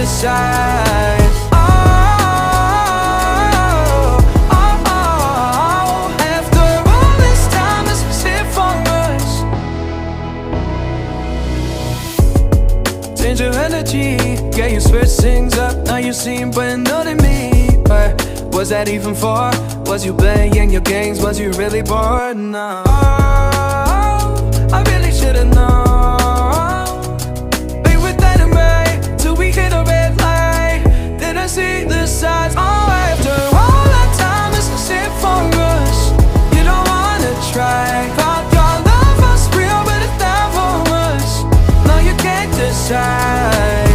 decide. After all this time, this is it for us. Change your energy, yeah, you switch things up. Now you seem brand new to me, but was that even for? Was you playing your games? Was you really bored? No, I really should've known. We were dating right till we hit a red light. Didn't see the signs. After all that time, this is it for us. You don't wanna try. Thought your love was real, but it never was. No, you can't decide.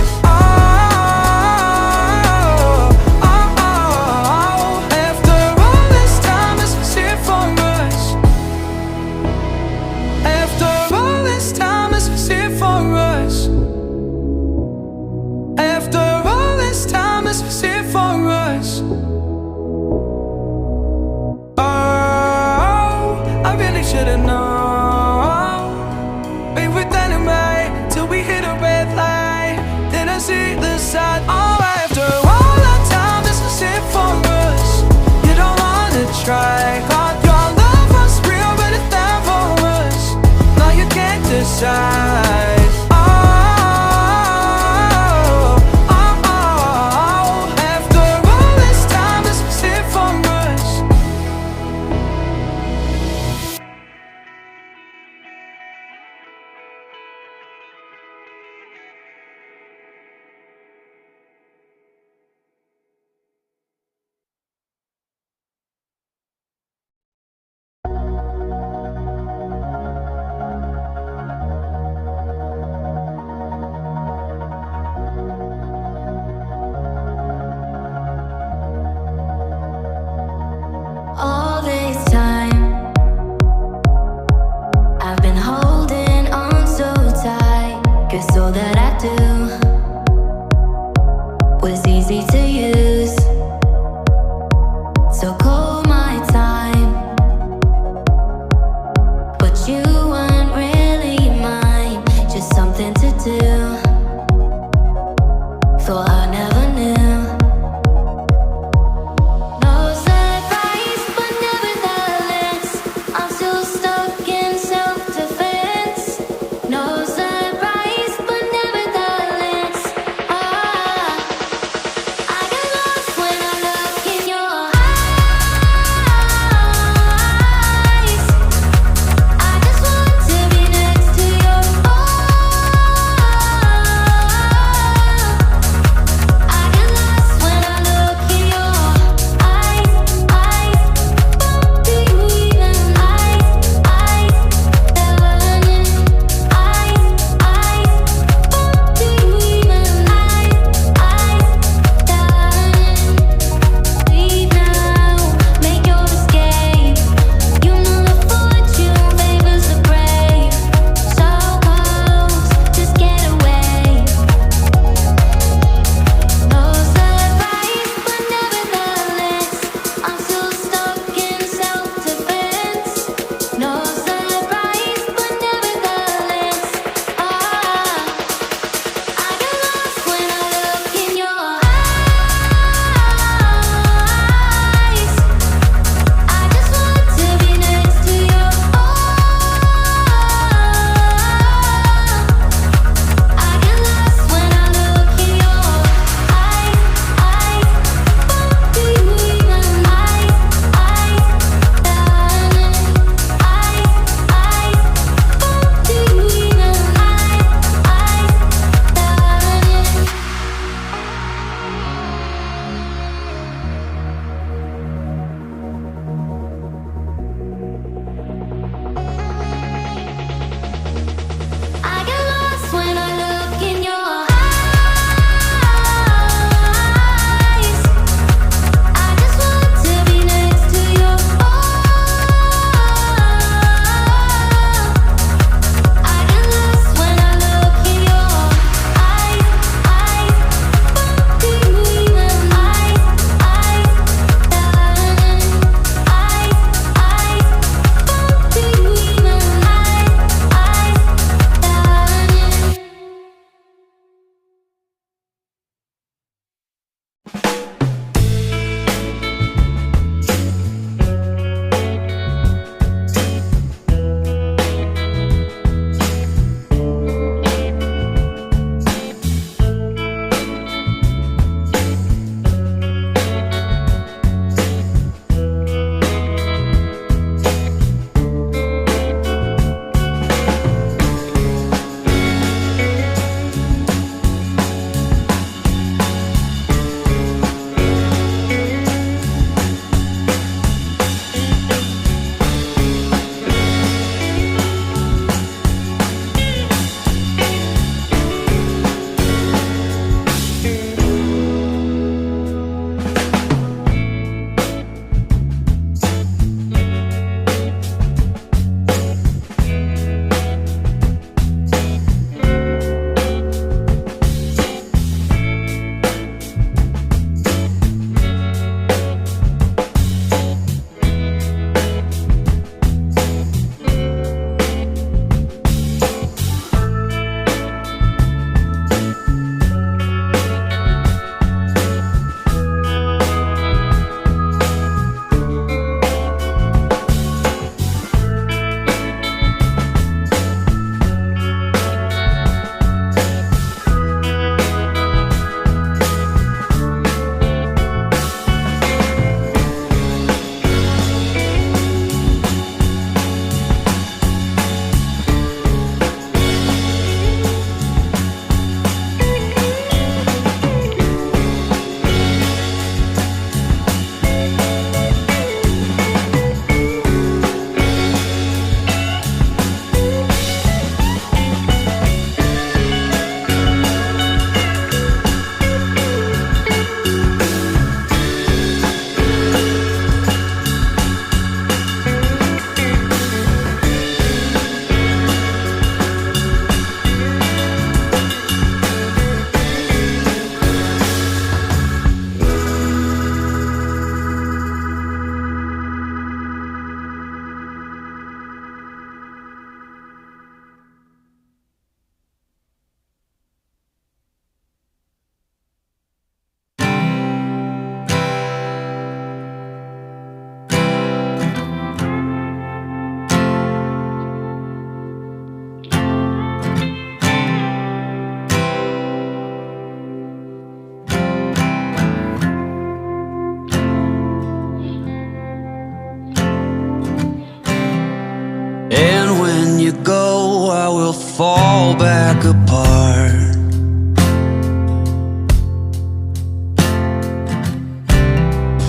back apart.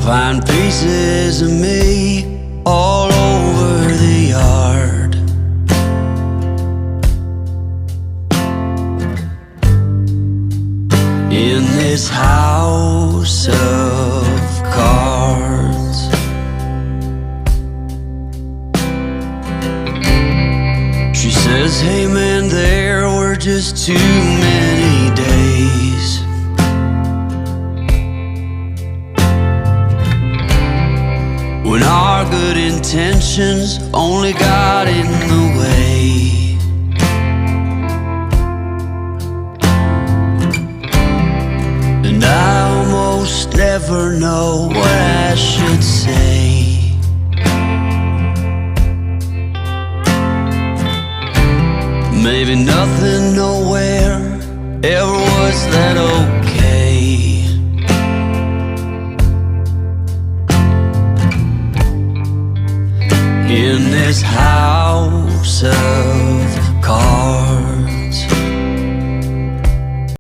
Find pieces of me all over the yard. In this house of cards, she says, hey man, there were just too many days when our good intentions only got in the way. And I almost never know what I should say. Maybe nothing nowhere ever was that okay. In this house of